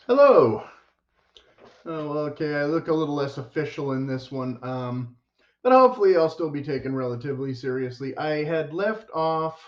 Hello. Oh, okay. I look a little less official in this one, but hopefully I'll still be taken relatively seriously. I had left off.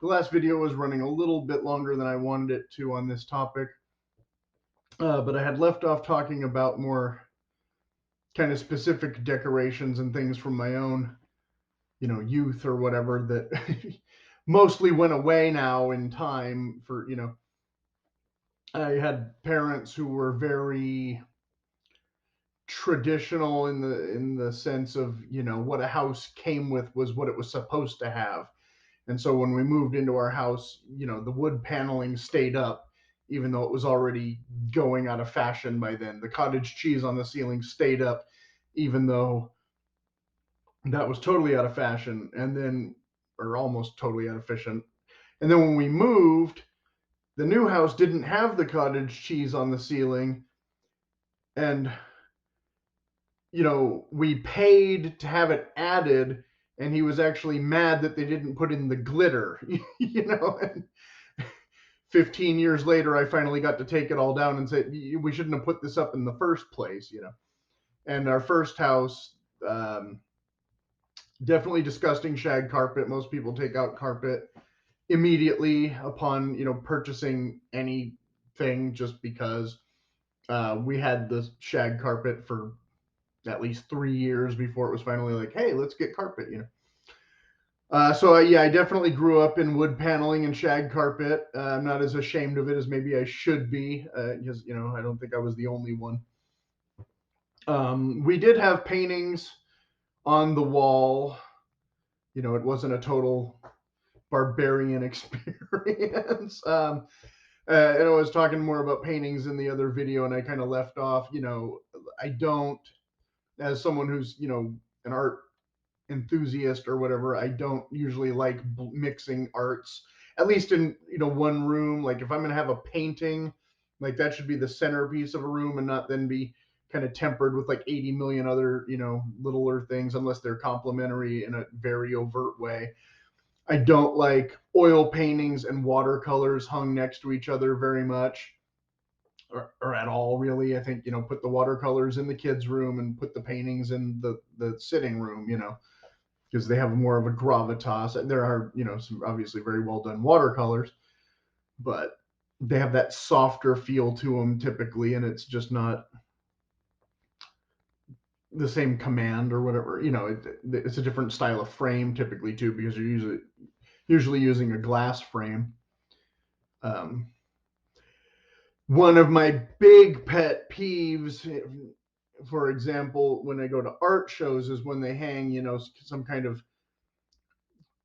The last video was running a little bit longer than I wanted it to on this topic, but I had left off talking about more kind of specific decorations and things from my own, youth or whatever that mostly went away now in time for, I had parents who were very traditional in the sense of what a house came with was what it was supposed to have. And so when we moved into our house, the wood paneling stayed up even though it was already going out of fashion by then. The cottage cheese on the ceiling stayed up even though that was totally out of fashion, and then or almost totally out of fashion. And then when we moved, the new house didn't have the cottage cheese on the ceiling, and we paid to have it added, and he was actually mad that they didn't put in the glitter, And 15 years later, I finally got to take it all down and say, we shouldn't have put this up in the first place. And our first house, definitely disgusting shag carpet. Most people take out carpet immediately upon, purchasing anything just because we had the shag carpet for at least 3 years before it was finally like, hey, let's get carpet. So yeah, I definitely grew up in wood paneling and shag carpet. I'm not as ashamed of it as maybe I should be, because I don't think I was the only one. We did have paintings on the wall. It wasn't a total barbarian experience. And I was talking more about paintings in the other video, and I kind of left off. I don't, as someone who's an art enthusiast or whatever, I don't usually like mixing arts, at least in one room. Like if I'm going to have a painting, like that should be the centerpiece of a room and not then be kind of tempered with like 80 million other littler things, unless they're complementary in a very overt way. I don't like oil paintings and watercolors hung next to each other very much, or at all, really. I think put the watercolors in the kids' room and put the paintings in the sitting room. Because they have more of a gravitas. And there are, some obviously very well done watercolors, but they have that softer feel to them typically, and it's just not the same command or whatever. It's a different style of frame typically too, because you're usually using a glass frame. Um, One of my big pet peeves, for example, when I go to art shows, is when they hang, some kind of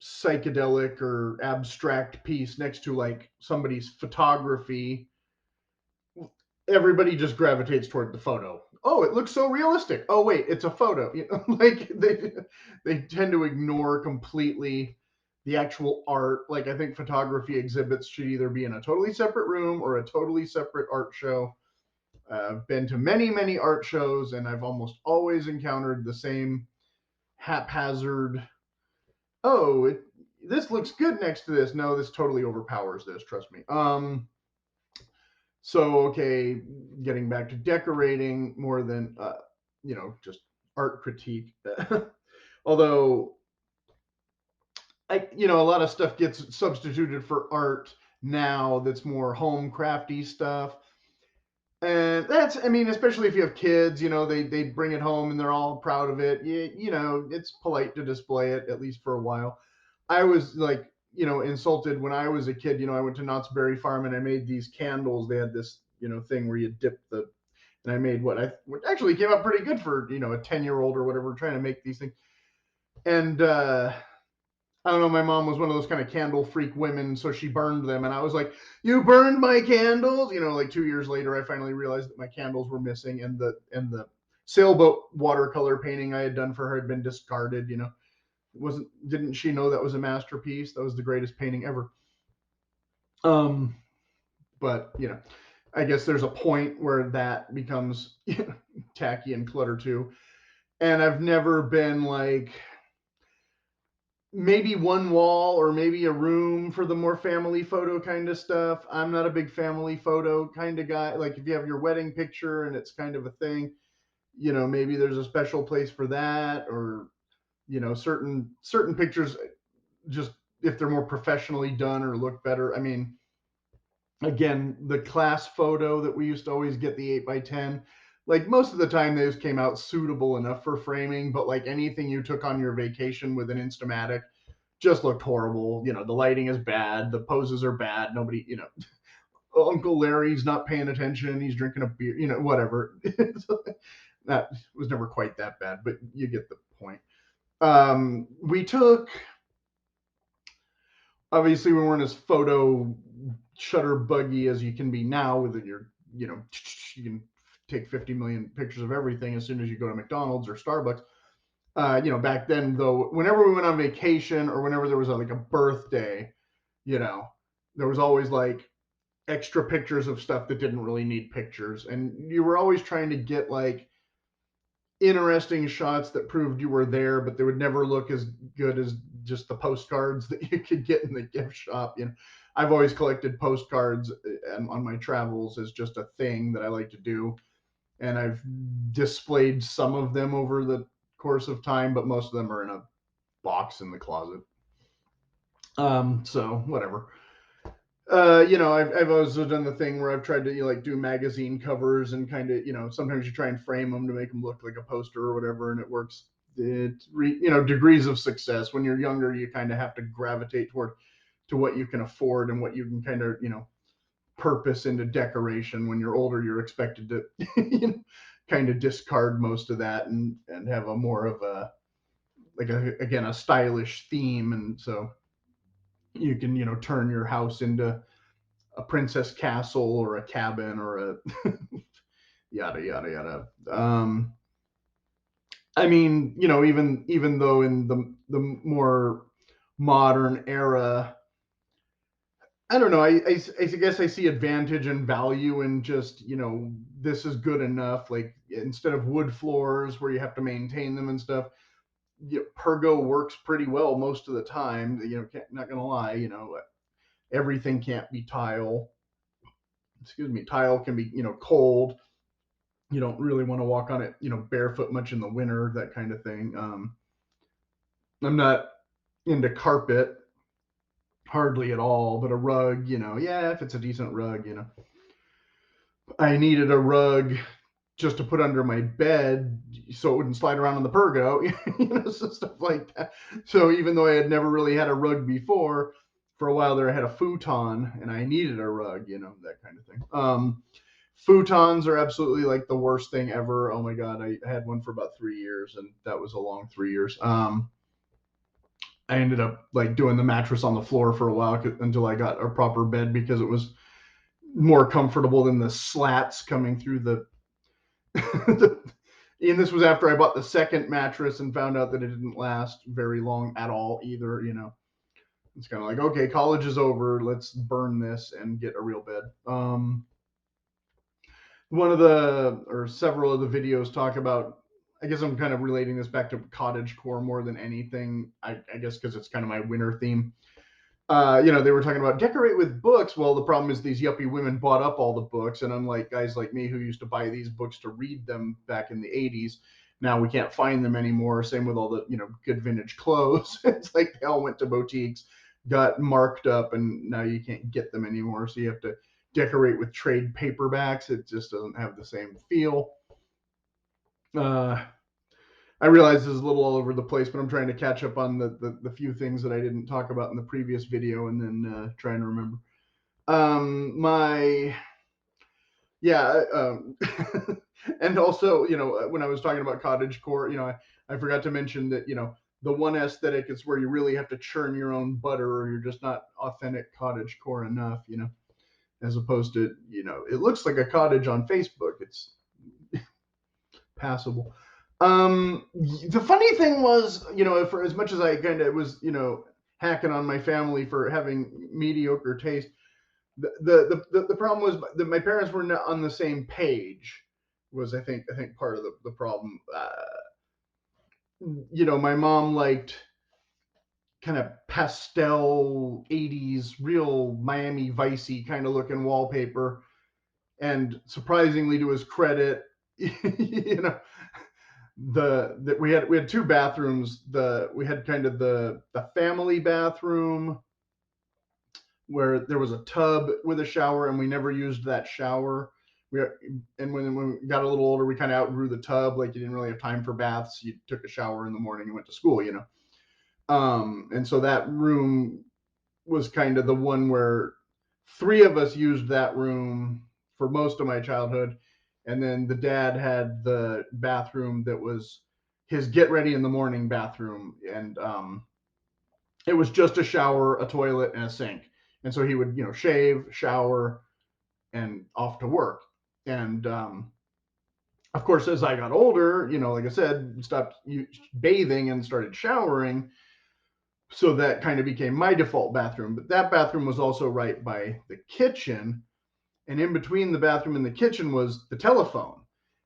psychedelic or abstract piece next to like somebody's photography. Everybody just gravitates toward the photo. Oh, it looks so realistic. Oh wait, it's a photo. Like they tend to ignore completely the actual art. Like I think photography exhibits should either be in a totally separate room or a totally separate art show. I've been to many art shows, and I've almost always encountered the same haphazard. Oh, this looks good next to this. No, this totally overpowers this. Trust me. So okay, getting back to decorating more than just art critique. Although a lot of stuff gets substituted for art now that's more home crafty stuff. And that's, I mean, especially if you have kids, they bring it home and they're all proud of it. It's polite to display it, at least for a while. I was like, insulted when I was a kid. I went to Knott's Berry Farm and I made these candles. They had this, thing where you dip and I made what actually came out pretty good for, a 10-year-old or whatever, trying to make these things. And, I don't know, my mom was one of those kind of candle freak women, so she burned them. And I was like, you burned my candles? Like 2 years later, I finally realized that my candles were missing, and the sailboat watercolor painting I had done for her had been discarded. Didn't she know that was a masterpiece? That was the greatest painting ever. But I guess there's a point where that becomes tacky and clutter too. And I've never been like, maybe one wall or maybe a room for the more family photo kind of stuff. I'm not a big family photo kind of guy. Like if you have your wedding picture and it's kind of a thing, maybe there's a special place for that, or certain pictures just if they're more professionally done or look better. I mean, again, the class photo that we used to always get, the 8x10, like most of the time those came out suitable enough for framing, but like anything you took on your vacation with an Instamatic just looked horrible. The lighting is bad, the poses are bad, nobody, Uncle Larry's not paying attention, he's drinking a beer, whatever. That was never quite that bad, but you get the point. We took, obviously we weren't as photo shutter buggy as you can be now with your, you can take 50 million pictures of everything as soon as you go to McDonald's or Starbucks. Back then though, whenever we went on vacation or whenever there was like a birthday, you know, there was always like extra pictures of stuff that didn't really need pictures. And you were always trying to get like interesting shots that proved you were there, but they would never look as good as just the postcards that you could get in the gift shop. I've always collected postcards on my travels as just a thing that I like to do. And I've displayed some of them over the course of time, but most of them are in a box in the closet. So whatever. I've also done the thing where I've tried to like do magazine covers and kind of, sometimes you try and frame them to make them look like a poster or whatever, and it works. Degrees of success. When you're younger, you kind of have to gravitate toward to what you can afford and what you can kind of, purpose into decoration. When you're older, you're expected to, kind of discard most of that and have a more of a like again a stylish theme, and so you can turn your house into a princess castle or a cabin or a yada yada yada. I mean, even though in the more modern era, I don't know. I guess I see advantage and value in just this is good enough. Like instead of wood floors where you have to maintain them and stuff, Pergo works pretty well most of the time. Not gonna lie, everything can't be tile. Excuse me, tile can be cold. You don't really want to walk on it, barefoot much in the winter, that kind of thing. I'm not into carpet hardly at all, but a rug, yeah, if it's a decent rug, I needed a rug just to put under my bed so it wouldn't slide around on the pergo, so stuff like that. So even though I had never really had a rug before, for a while there I had a futon and I needed a rug, that kind of thing. Futons are absolutely like the worst thing ever. Oh my god, I had one for about 3 years, and that was a long 3 years. I ended up like doing the mattress on the floor for a while until I got a proper bed because it was more comfortable than the slats coming through the. And this was after I bought the second mattress and found out that it didn't last very long at all either. It's kind of like, okay, college is over. Let's burn this and get a real bed. One of the or several of the videos talk about, I guess I'm kind of relating this back to cottagecore more than anything, I guess because it's kind of my winter theme. They were talking about decorate with books. Well, the problem is these yuppie women bought up all the books, and unlike guys like me who used to buy these books to read them back in the 80s, now we can't find them anymore. Same with all the good vintage clothes. It's like they all went to boutiques, got marked up, and now you can't get them anymore. So you have to decorate with trade paperbacks. It just doesn't have the same feel. Uh, I realize this is a little all over the place, but I'm trying to catch up on the few things that I didn't talk about in the previous video, and then trying to remember. My yeah, and also when I was talking about cottagecore, I forgot to mention that the one aesthetic is where you really have to churn your own butter, or you're just not authentic cottagecore enough, as opposed to it looks like a cottage on Facebook. It's passable. The funny thing was, for as much as I kind of was, hacking on my family for having mediocre taste, the problem was that my parents were not on the same page. Was I think part of the problem. My mom liked kind of pastel 80s, real Miami Vicey kind of looking wallpaper. And surprisingly, to his credit, you know, we had two bathrooms. We had kind of the family bathroom where there was a tub with a shower, and we never used that shower. We and when we got a little older, we kind of outgrew the tub. Like you didn't really have time for baths. You took a shower in the morning and went to school, you know. And so that room was kind of the one where three of us used that room for most of my childhood. And then the dad had the bathroom that was his get ready in the morning bathroom. And it was just a shower, a toilet, and a sink. And so he would, shave, shower, and off to work. And of course, as I got older, like I said, stopped bathing and started showering. So that kind of became my default bathroom. But that bathroom was also right by the kitchen. And in between the bathroom and the kitchen was the telephone.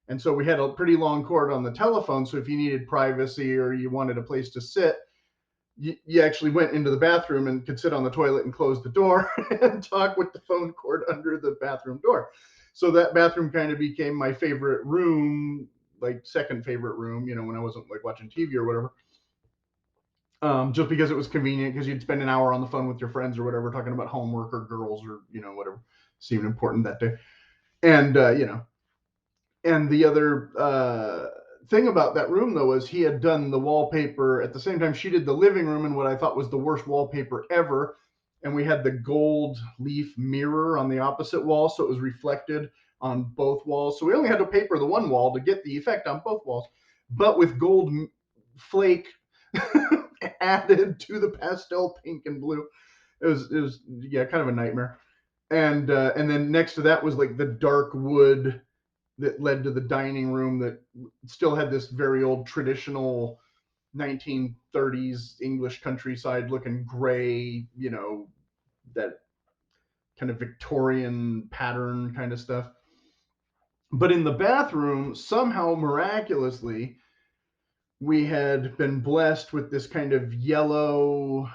And so we had a pretty long cord on the telephone. So if you needed privacy or you wanted a place to sit, you actually went into the bathroom and could sit on the toilet and close the door and talk with the phone cord under the bathroom door. So that bathroom kind of became my favorite room, like second favorite room, when I wasn't like watching TV or whatever. Just because it was convenient, because you'd spend an hour on the phone with your friends or whatever, talking about homework or girls or, whatever seemed important that day. And, and the other thing about that room, though, was he had done the wallpaper at the same time she did the living room and what I thought was the worst wallpaper ever. And we had the gold leaf mirror on the opposite wall, so it was reflected on both walls. So we only had to paper the one wall to get the effect on both walls, but with gold flake added to the pastel pink and blue. It was yeah, kind of a nightmare. And then next to that was like the dark wood that led to the dining room that still had this very old traditional 1930s English countryside looking gray, that kind of Victorian pattern kind of stuff. But in the bathroom, somehow miraculously, we had been blessed with this kind of yellow,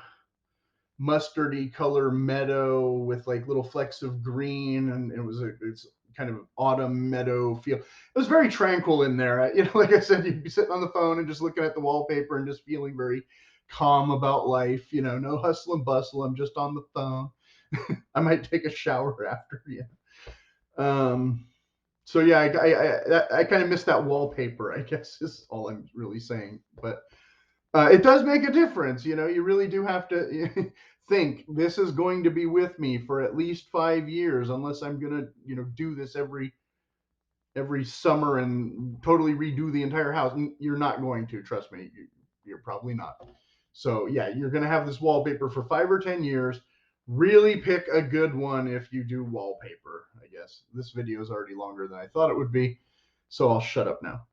mustardy color meadow with like little flecks of green, and it's kind of autumn meadow feel. It was very tranquil in there. Like I said, you'd be sitting on the phone and just looking at the wallpaper and just feeling very calm about life. No hustle and bustle. I'm just on the phone. I might take a shower after. Yeah. So yeah, I kind of miss that wallpaper, I guess is all I'm really saying. But it does make a difference. You really do have to think this is going to be with me for at least 5 years, unless I'm going to, do this every summer and totally redo the entire house. And you're not going to, trust me. You're probably not. So yeah, you're going to have this wallpaper for 5 or 10 years. Really pick a good one if you do wallpaper, I guess. This video is already longer than I thought it would be, so I'll shut up now.